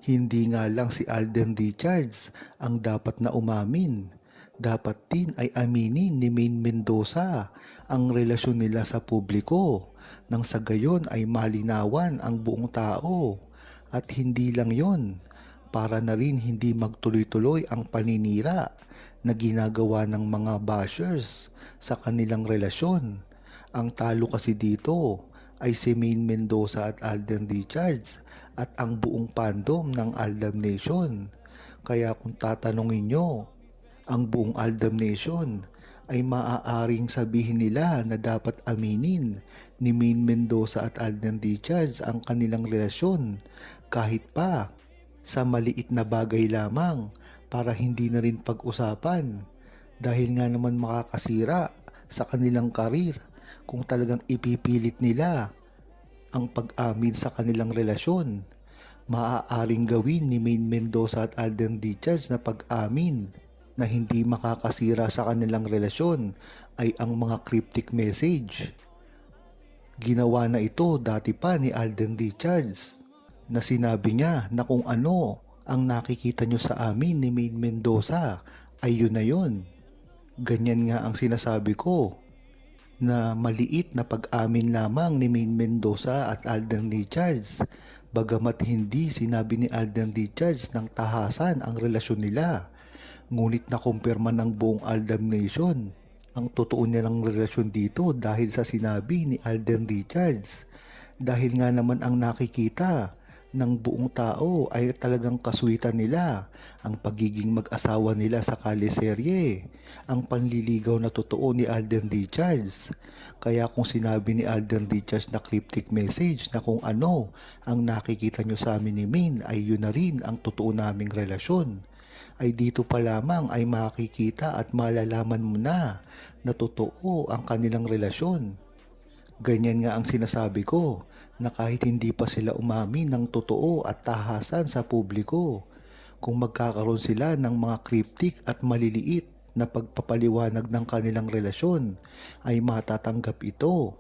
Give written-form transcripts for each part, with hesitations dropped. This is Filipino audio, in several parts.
Hindi nga lang si Alden Richards ang dapat na umamin. Dapat din ay aminin ni Maine Mendoza ang relasyon nila sa publiko nang sa gayon ay malinawan ang buong tao. At hindi lang yon, para na rin hindi magtuloy-tuloy ang paninira na ginagawa ng mga bashers sa kanilang relasyon. Ang talo kasi dito ay si Maine Mendoza at Alden Richards at ang buong fandom ng Aldam Nation. Kaya kung tatanungin nyo, ang buong Aldam Nation ay maaaring sabihin nila na dapat aminin ni Maine Mendoza at Alden Richards ang kanilang relasyon kahit pa sa maliit na bagay lamang para hindi na rin pag-usapan dahil nga naman makakasira sa kanilang karir kung talagang ipipilit nila ang pag-amin sa kanilang relasyon. Maaaring gawin ni Maine Mendoza at Alden Richards na pag-amin na hindi makakasira sa kanilang relasyon ay ang mga cryptic message. Ginawa na ito dati pa ni Alden Richards na sinabi niya na kung ano ang nakikita nyo sa amin ni Maine Mendoza ay yun na yun. Ganyan nga ang sinasabi ko na maliit na pag-amin lamang ni Maine Mendoza at Alden Richards. Bagamat hindi sinabi ni Alden Richards ng tahasan ang relasyon nila, ngunit nakumpirma ng buong Aldam Nation ang totoo nilang relasyon dito dahil sa sinabi ni Alden Richards. Dahil nga naman ang nakikita ng buong tao ay talagang kaswitan nila ang pagiging mag-asawa nila sa kaliserye, ang panliligaw na totoo ni Alden Richards. Kaya kung sinabi ni Alden Richards na cryptic message na kung ano ang nakikita nyo sa amin ni Maine ay yun na rin ang totoo naming relasyon, ay dito pa lamang ay makikita at malalaman mo na totoo ang kanilang relasyon. Ganyan nga ang sinasabi ko na kahit hindi pa sila umamin ng totoo at tahasan sa publiko, kung magkakaroon sila ng mga cryptic at maliliit na pagpapaliwanag ng kanilang relasyon ay matatanggap ito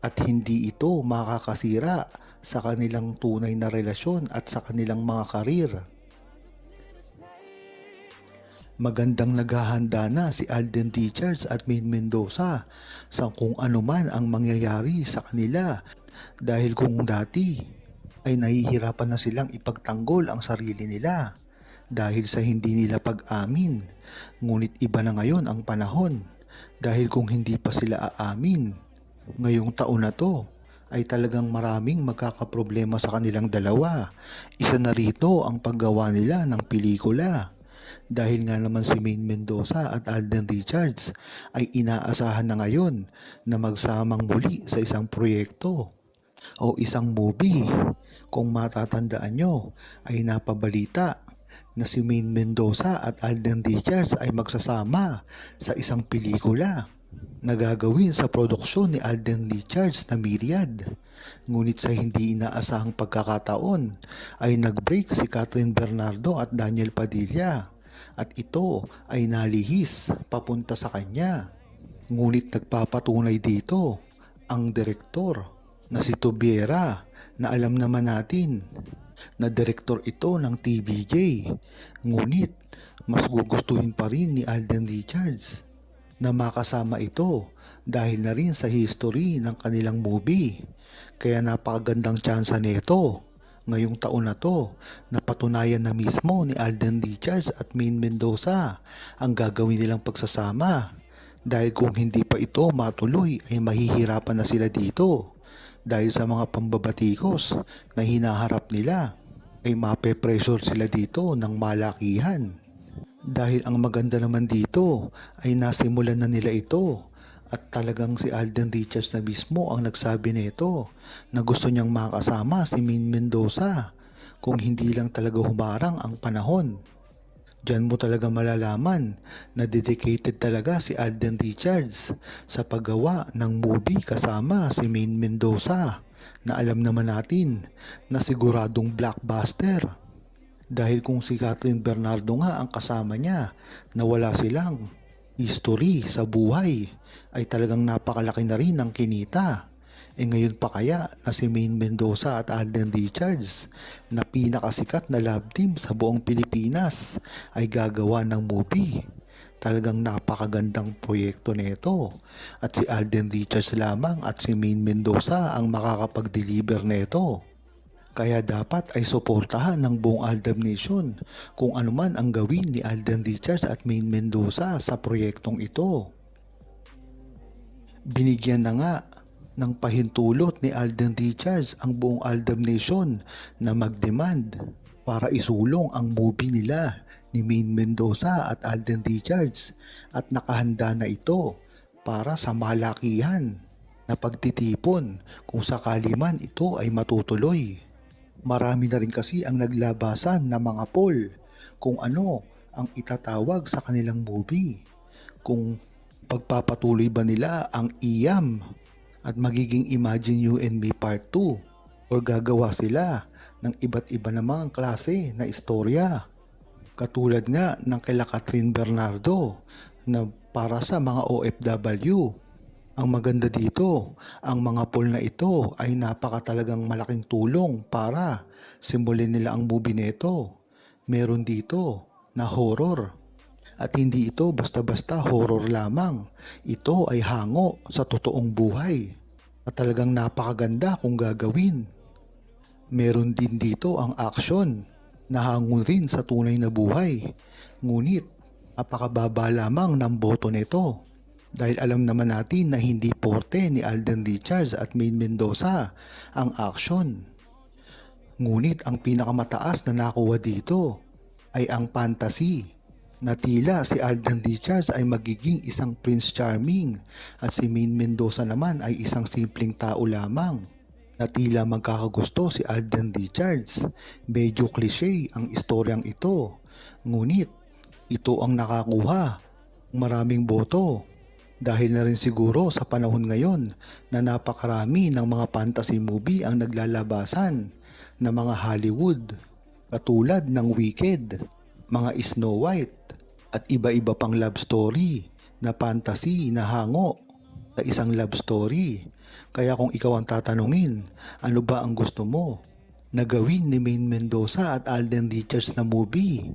at hindi ito makakasira sa kanilang tunay na relasyon at sa kanilang mga karir. Magandang naghahanda na si Alden Richards at Maine Mendoza sa kung ano man ang mangyayari sa kanila dahil kung dati ay nahihirapan na silang ipagtanggol ang sarili nila dahil sa hindi nila pag-amin, ngunit iba na ngayon ang panahon dahil kung hindi pa sila aamin ngayong taon na to ay talagang maraming magkakaproblema sa kanilang dalawa. Isa na rito ang paggawa nila ng pelikula. Dahil nga naman si Maine Mendoza at Alden Richards ay inaasahan na ngayon na magsamang muli sa isang proyekto o isang movie. Kung matatandaan nyo ay napabalita na si Maine Mendoza at Alden Richards ay magsasama sa isang pelikula na gagawin sa produksyon ni Alden Richards na Myriad. Ngunit sa hindi inaasahang pagkakataon ay nag-break si Catherine Bernardo at Daniel Padilla. At ito ay nalihis papunta sa kanya. Ngunit nagpapatunay dito ang direktor na si Tobiera na alam naman natin na direktor ito ng TVJ. Ngunit mas gugustuhin pa rin ni Alden Richards na makasama ito dahil na rin sa history ng kanilang movie. Kaya napakagandang tsansa nito ngayong taon na to, napatunayan na mismo ni Alden Richards at Maine Mendoza ang gagawin nilang pagsasama. Dahil kung hindi pa ito matuloy ay mahihirapan na sila dito. Dahil sa mga pambabatikos na hinaharap nila ay mape-pressure sila dito ng malakihan. Dahil ang maganda naman dito ay nasimulan na nila ito. At talagang si Alden Richards na mismo ang nagsabi nito na gusto niyang makasama si Maine Mendoza kung hindi lang talaga humarang ang panahon. Diyan mo talaga malalaman na dedicated talaga si Alden Richards sa paggawa ng movie kasama si Maine Mendoza na alam naman natin na siguradong blockbuster. Dahil kung si Catherine Bernardo nga ang kasama niya na wala silang history sa buhay ay talagang napakalaki na rin ang kinita. Ngayon pa kaya na si Maine Mendoza at Alden Richards na pinakasikat na love team sa buong Pilipinas ay gagawa ng movie. Talagang napakagandang proyekto nito at si Alden Richards lamang at si Maine Mendoza ang makakapag-deliver nito. Kaya dapat ay suportahan ng buong Aldab Nation kung anuman ang gawin ni Alden Richards at Maine Mendoza sa proyektong ito. Binigyan na nga ng pahintulot ni Alden Richards ang buong Aldab Nation na mag-demand para isulong ang movie nila ni Maine Mendoza at Alden Richards at nakahanda na ito para sa malakihan na pagtitipon kung sakali man ito ay matutuloy. Marami na rin kasi ang naglabasan na mga poll kung ano ang itatawag sa kanilang movie. Kung pagpapatuloy ba nila ang IAM at magiging Imagine You and Me Part 2 or gagawa sila ng iba't iba namang klase na istorya. Katulad nga ng kila Catherine Bernardo na para sa mga OFW. Ang maganda dito, ang mga poll na ito ay napakatalagang malaking tulong para simulin nila ang movie nito. Meron dito na horror. At hindi ito basta-basta horror lamang. Ito ay hango sa totoong buhay. At talagang napakaganda kung gagawin. Meron din dito ang action na hango rin sa tunay na buhay. Ngunit napakababa lamang ng boto nito. Dahil alam naman natin na hindi porte ni Alden Richards at Maine Mendoza ang action. Ngunit ang pinakamataas na nakuha dito ay ang fantasy na tila si Alden Richards ay magiging isang Prince Charming at si Maine Mendoza naman ay isang simpleng tao lamang na tila magkakagusto si Alden Richards. Medyo cliche ang istoryang ito, ngunit ito ang nakakuha ng maraming boto dahil na rin siguro sa panahon ngayon na napakarami ng mga fantasy movie ang naglalabasan na mga Hollywood katulad ng Wicked, mga Snow White at iba-iba pang love story na fantasy na hango sa isang love story. Kaya kung ikaw ang tatanungin, ano ba ang gusto mo na gawin ni Maine Mendoza at Alden Richards na movie?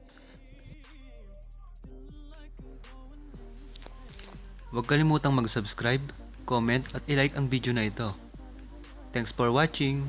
Huwag kalimutang mag-subscribe, comment at i-like ang video na ito. Thanks for watching!